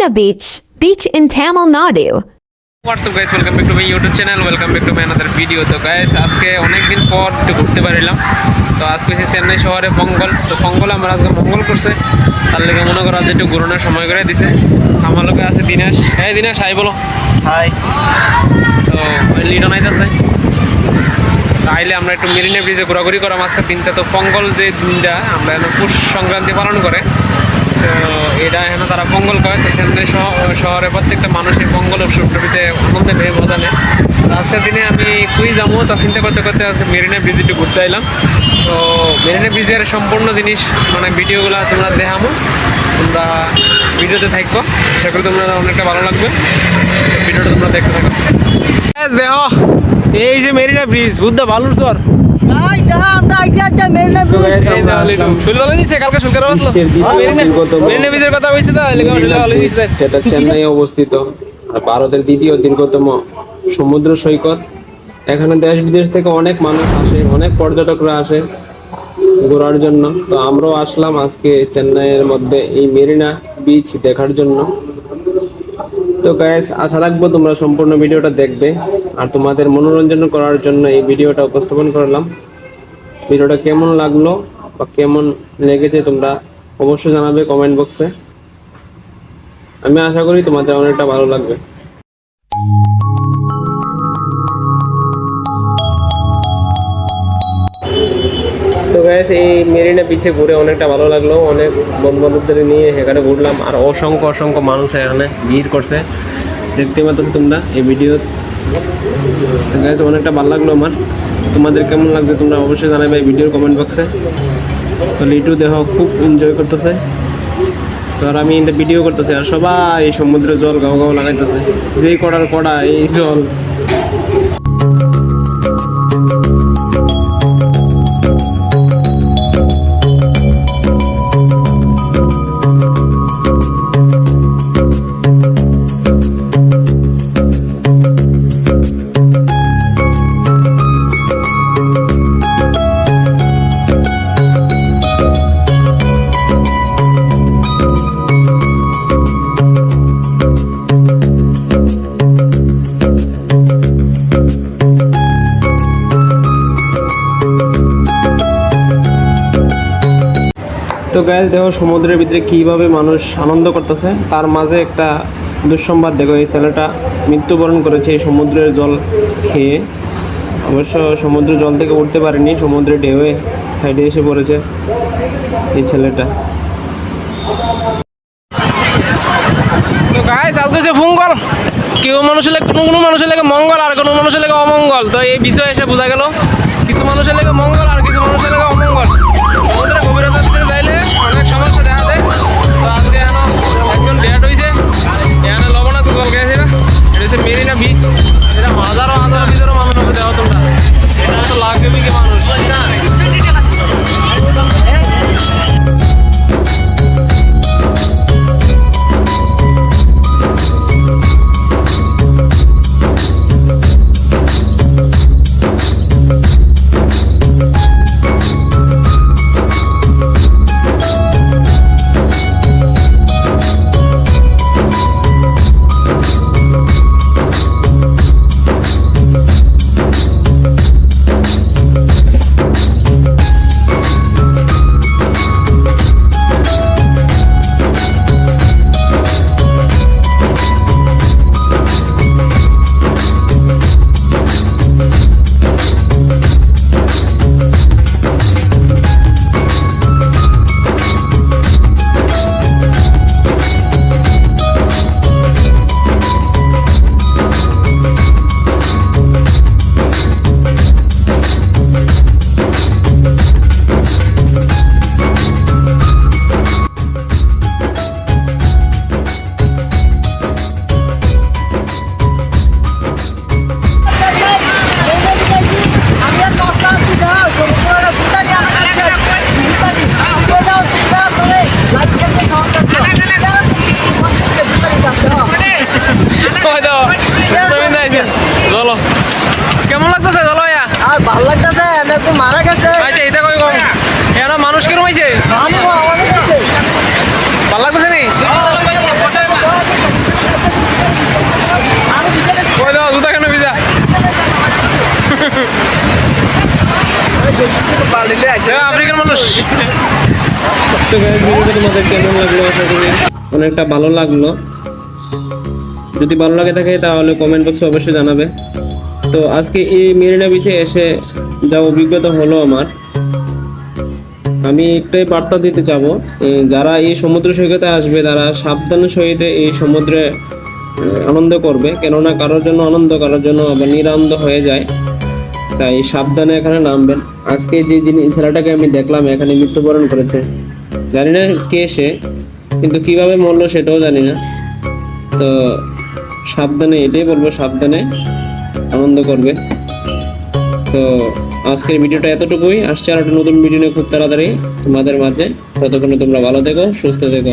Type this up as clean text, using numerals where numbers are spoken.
Marina Beach in Tamil Nadu. What's up guys, welcome back to my YouTube channel, welcome back to my another video. তো guys আজকে অনেক দিন পর একটু ঘুরতে পারলাম। তো আজকে এসে চেন্নাই শহরে পঙ্গল। তো পঙ্গল আমরা আজকে মঙ্গল করছে, তার লেগে মনে করো আজ একটু ঘুরানোর সময় করে দিছে। আমার লোকে আছে দিনেশ। হ্যাঁ দিনেশ, হাই বলো। হাই। তো লিডন আইতাছে, আইলে আমরা একটু মেরিনা ব্রিজে ঘোরাঘুরি করাম আজকে দিনটা। তো পঙ্গল যে দিনটা আমরা এখন পৌষ সংক্রান্তি পালন করে, তো এটা এখন তারা পঙ্গল করে। তো চেন্নাই শহরে প্রত্যেকটা মানুষের পঙ্গল উৎসবটিতে আনন্দে ভেবে মজা নেয়। আজকের দিনে আমি কুই যাবো তা চিন্তা করতে করতে আজকে মেরিনা ব্রিজ একটু ঘুরতে এলাম। তো মেরিনা ব্রিজের সম্পূর্ণ জিনিস মানে ভিডিওগুলো তোমরা দেখামো, তোমরা ভিডিওতে থাকবো। আশা করি তোমরা অনেকটা ভালো লাগবে, ভিডিওটা তোমরা দেখতে থাকো। দেখো এই যে মেরিনা ব্রিজ, বুদ্ধা ভালুর চর। চেন্নাই অবস্থিত ভারতের দ্বিতীয় দীর্ঘতম সমুদ্র সৈকত। এখানে দেশ বিদেশ থেকে অনেক মানুষ আসে, অনেক পর্যটকরা আসে ঘোরার জন্য। তো আমরাও আসলাম আজকে চেন্নাইয়ের মধ্যে এই মেরিনা বিচ দেখার জন্য। তো গাইস আশা রাখবো তোমরা সম্পূর্ণ ভিডিওটা দেখবে, আর তোমাদের মনোরঞ্জন করার জন্য এই ভিডিওটা উপস্থাপন করলাম। ভিডিওটা কেমন লাগলো বা কেমন লেগেছে তোমরা অবশ্যই জানাবে কমেন্ট বক্সে। আমি আশা করি তোমাদের অনেকটা ভালো লাগবে। তো গাইস এই মেরিনা বিচে ঘুরে অনেকটা ভালো লাগলো, অনেক বন্ধুবান্ধবদের নিয়ে এখানে ঘুরলাম, আর অসংখ্য মানুষ এখানে ভিড় করছে, দেখতে পাচ্ছ তোমরা এই ভিডিও। গাইস অনেকটা ভালো লাগলো আমার, তোমাদের কেমন লাগছে তোমরা অবশ্যই জানাবে এই ভিডিওর কমেন্ট বক্সে। তো লিটু দেখো খুব এনজয় করতেছে, তো আর আমি এটা ভিডিও করতেছি, আর সবাই এই সমুদ্রের জল গাও গাও লাগাইতেছে, যেই কড়ার কড়া এই জল। তো গাইস দেখো সমুদ্রের ভিতরে কীভাবে মানুষ আনন্দ করতেছে, তার মাঝে একটা দুঃসংবাদ দেখো, এই ছেলেটা মৃত্যুবরণ করেছে এই সমুদ্রের জল খেয়ে। অবশ্য সমুদ্রের জল থেকে উঠতে পারেনি, সমুদ্রের ঢেউয়ে সাইডে এসে পড়েছে এই ছেলেটা। তো গাইস আজকে যে পঙ্গল, কেউ মানুষের লাগে কোনো মানুষের লাগে মঙ্গল, আর কোনো মানুষের লাগে অমঙ্গল। তো এই বিষয়ে এসে বোঝা গেল কিছু মানুষের লাগে মঙ্গল আর কিছু মানুষের লাগে অমঙ্গল। সমুদ্রের গভীরতার দিকে যাইলে অনেক সমস্যা দেখা দেয়। তো আজকে একজন ডেট হয়েছে, এখানে লবণাক্ত জল খেয়েছে। এটা হচ্ছে মেরিনা বিচ, এটা হাজারো ভিতরে মানুষ হবে। দেখো তোমরা, এটা তো লাগবে কি মানুষ। ভাল লাগতেছে একটু মারা গেছে। আচ্ছা এটা কই কম এরা মানুষ কি রইছে ভালো লাগতেছে ভালো লাগতেছে নি আফ্রিকার মানুষ। তো গাইস ভিডিওটা তোমাদের কেমন লাগলো আশা করি অনেকটা ভালো লাগলো। যদি ভালো লাগে থাকে তাহলে কমেন্ট বক্সে অবশ্যই জানাবে। তো আজকে এই মেরিনা বিচে এসে যা অভিজ্ঞতা হলো আমার, আমি একটাই বার্তা দিতে চাবো, যারা এই সমুদ্র সৈকতে আসবে তারা সাবধানের সহিত এই সমুদ্রে আনন্দ করবে, কেননা কারোর জন্য আনন্দ কারোর জন্য আবার নিরানন্দ হয়ে যায়, তাই সাবধানে এখানে নামবেন। আজকে যে ছেলেটাকে আমি দেখলাম এখানে মৃত্যুবরণ করেছে, জানি না কে সে, কিন্তু কিভাবে মরলো সেটাও জানি না। তো সাবধানে, এটাই বলবো, সাবধানে আনন্দ করবে। তো আজকের ভিডিওটা এতটুকুই, আসছে আর একটা নতুন ভিডিও নিয়ে খুব তাড়াতাড়ি তোমাদের মাঝে। ততক্ষণে তোমরা ভালো থেকো, সুস্থ থেকো।